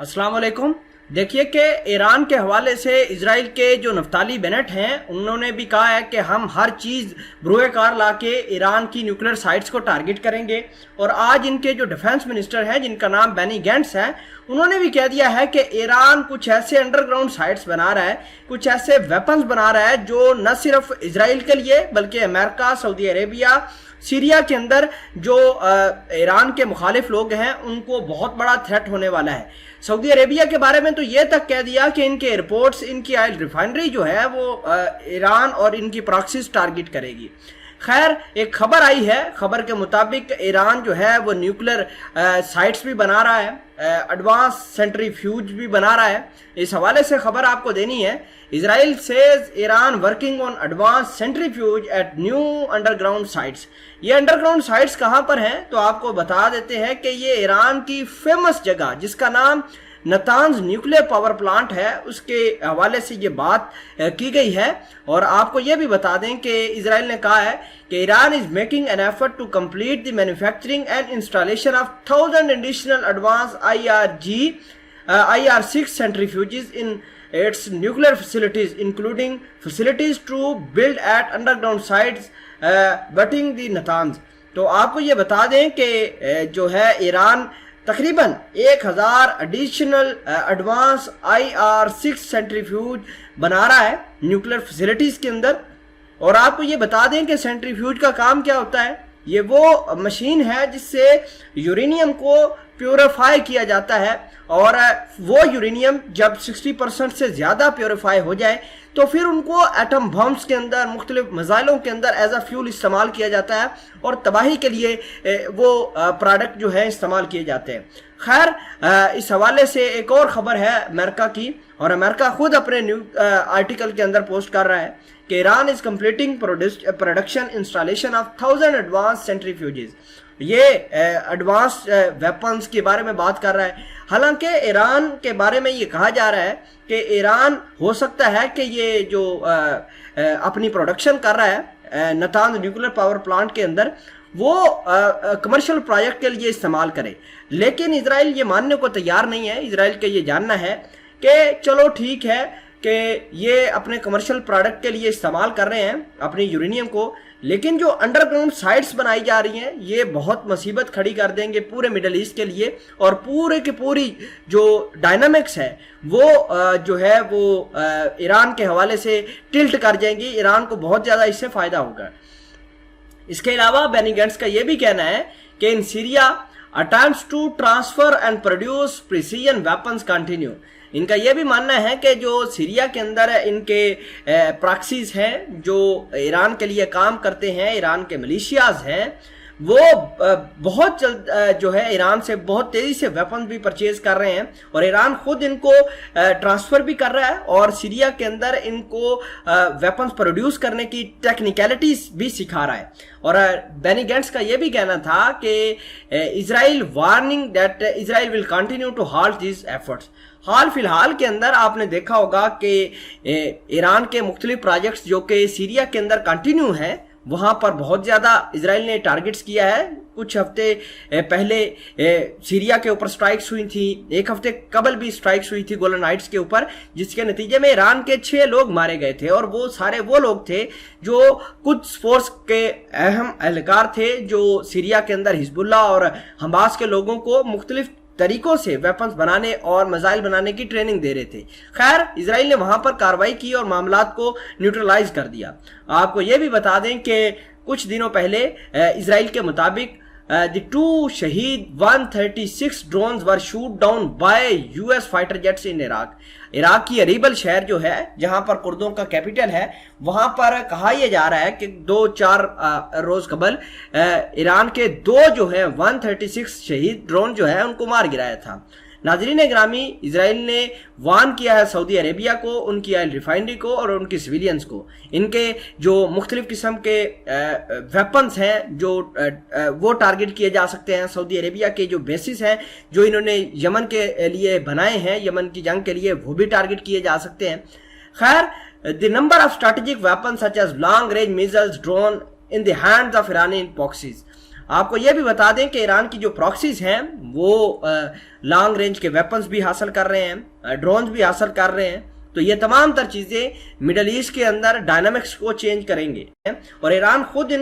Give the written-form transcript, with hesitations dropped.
अस्सलाम वालेकुम। देखिए कि ईरान के हवाले से इजराइल के जो नफ्ताली बेनेट हैं उन्होंने भी कहा है कि हम हर चीज़ बरूए कार ला के ईरान की न्यूक्लियर साइट्स को टारगेट करेंगे। और आज इनके जो डिफेंस मिनिस्टर हैं जिनका नाम बेनी गैंट्स है, उन्होंने भी कह दिया है कि ईरान कुछ ऐसे अंडरग्राउंड साइट्स बना रहा है, कुछ ऐसे वेपन्स बना रहा है जो न सिर्फ इजराइल के लिए बल्कि अमेरिका, सऊदी अरेबिया, सीरिया के अंदर जो ईरान के मुखालिफ लोग हैं उनको बहुत बड़ा थ्रेट होने वाला है। सऊदी अरेबिया के बारे में तो ये तक कह दिया कि इनके एयरपोर्ट्स, इनकी ऑयल रिफाइनरी जो है वो ईरान और इनकी प्रॉक्सीज टारगेट करेगी। खैर, एक खबर आई है, खबर के मुताबिक ईरान जो है वो न्यूक्लियर साइट्स भी बना रहा है, एडवांस सेंट्रीफ्यूज भी बना रहा है। इस हवाले से खबर आपको देनी है। Israel says Iran working on advance centrifuge at new underground sites. ये अंडरग्राउंड साइट्स कहाँ पर हैं तो आपको बता देते हैं कि ये ईरान की फेमस जगह जिसका नाम नतांज न्यूक्लियर पावर प्लांट है उसके हवाले से ये बात की गई है। और आपको ये भी बता दें कि इजराइल ने कहा है कि Iran is making an effort to complete the manufacturing and installation of 1000 additional advance IR6 centrifuges in its nuclear facilities, including facilities to build at underground sites butting the Natanz। तो आपको ये बता दें कि जो है ईरान तकरीबन 1000 additional advance IR6 centrifuge बना रहा है न्यूक्लियर फैसिलिटीज़ के अंदर। और आपको ये बता दें कि सेंट्रीफ्यूज का काम क्या होता है। ये वो मशीन है जिससे यूरेनियम को प्योरीफाई किया जाता है और वो यूरेनियम जब 60% से ज़्यादा प्योरीफाई हो जाए तो फिर उनको एटम बम्स के अंदर, मुख्तलिफ मिसाइलों के अंदर एज अ फ्यूल इस्तेमाल किया जाता है और तबाही के लिए वो प्रोडक्ट जो है इस्तेमाल किए जाते हैं। खैर, इस हवाले से एक और ख़बर है अमेरिका की, और अमेरिका खुद अपने आर्टिकल के अंदर पोस्ट कर रहा है कि Iran is completing production installation of 1000 advance centrifuges. ये एडवांस वेपन्स के बारे में बात कर रहा है। हालांकि ईरान के बारे में ये कहा जा रहा है कि ईरान हो सकता है कि ये जो अपनी प्रोडक्शन कर रहा है नतांज न्यूक्लियर पावर प्लांट के अंदर वो कमर्शियल प्रोजेक्ट के लिए इस्तेमाल करे। लेकिन इजराइल ये मानने को तैयार नहीं है। इजराइल का ये जानना है कि चलो ठीक है कि ये अपने कमर्शियल प्रोडक्ट के लिए इस्तेमाल कर रहे हैं अपनी यूरेनियम को, लेकिन जो अंडरग्राउंड साइट्स बनाई जा रही हैं ये बहुत मुसीबत खड़ी कर देंगे पूरे मिडल ईस्ट के लिए। और पूरे की पूरी जो डायनामिक्स है वो जो है वो ईरान के हवाले से टिल्ट कर जाएंगी। ईरान को बहुत ज़्यादा इससे फ़ायदा होगा। इसके अलावा बेनी गैंट्स का ये भी कहना है कि in Syria attempts to transfer and produce precision weapons continue. इनका यह भी मानना है कि जो सीरिया के अंदर इनके प्रॉक्सीज हैं जो ईरान के लिए काम करते हैं, ईरान के मिलिशियाज हैं, वो बहुत जल्द जो है ईरान से बहुत तेज़ी से वेपन भी परचेज कर रहे हैं और ईरान खुद इनको ट्रांसफ़र भी कर रहा है और सीरिया के अंदर इनको वेपन्स प्रोड्यूस करने की टेक्निकलिटीज भी सिखा रहा है। और बेनी गैंट्स का ये भी कहना था कि Israel warning that Israel will continue to halt this efforts. हाल फिलहाल के अंदर आपने देखा होगा कि ईरान के मुख्तलिफ प्रोजेक्ट्स जो कि सीरिया के अंदर कंटिन्यू हैं वहाँ पर बहुत ज़्यादा इजराइल ने टारगेट्स किया है। कुछ हफ्ते पहले सीरिया के ऊपर स्ट्राइक्स हुई थी, एक हफ्ते कबल भी स्ट्राइक्स हुई थी गोलन हाइट्स के ऊपर, जिसके नतीजे में ईरान के 6 लोग मारे गए थे। और वो सारे वो लोग थे जो कुछ फोर्स के अहम एहलकार थे जो सीरिया के अंदर हिजबुल्लाह और हमास के लोगों को मुख्तलिफ तरीकों से वेपन्स बनाने और मिसाइल बनाने की ट्रेनिंग दे रहे थे। खैर, इजराइल ने वहां पर कार्रवाई की और मामलात को न्यूट्रलाइज कर दिया। आपको यह भी बता दें कि कुछ दिनों पहले इजराइल के मुताबिक the 2 Shahed 136 drones were shoot down by US fighter jets in Iraq। Iraq की अरीबल शहर जो है जहां पर कुर्दों का कैपिटल है वहां पर कहा यह जा रहा है कि 2-4 रोज कबल ईरान के 2 जो है 136 शहीद ड्रोन जो है उनको मार गिराया था। नाजरीन ग्रामी, इजराइल ने वार्न किया है सऊदी अरेबिया को, उनकी ऑयल रिफाइनरी को और उनकी सिविलियंस को। इनके जो मुख्तलिफ किस्म के वेपन्स हैं जो वो टारगेट किए जा सकते हैं। सऊदी अरेबिया के जो बेसिस हैं जो इन्होंने यमन के लिए बनाए हैं, यमन की जंग के लिए, वो भी टारगेट किए जा सकते हैं। खैर, the number of strategic weapon such as long range missiles drone in the hands of ईरानी प्रॉक्सीज। آپ کو یہ بھی بتا دیں کہ ایران کی جو پراکسیز ہیں وہ لانگ رینج کے ویپنز بھی حاصل کر رہے ہیں، ڈرونز بھی حاصل کر رہے ہیں. تو یہ تمام تر چیزیں مڈل ایسٹ کے اندر ڈائنامکس کو چینج کریں گے، اور ایران خود ان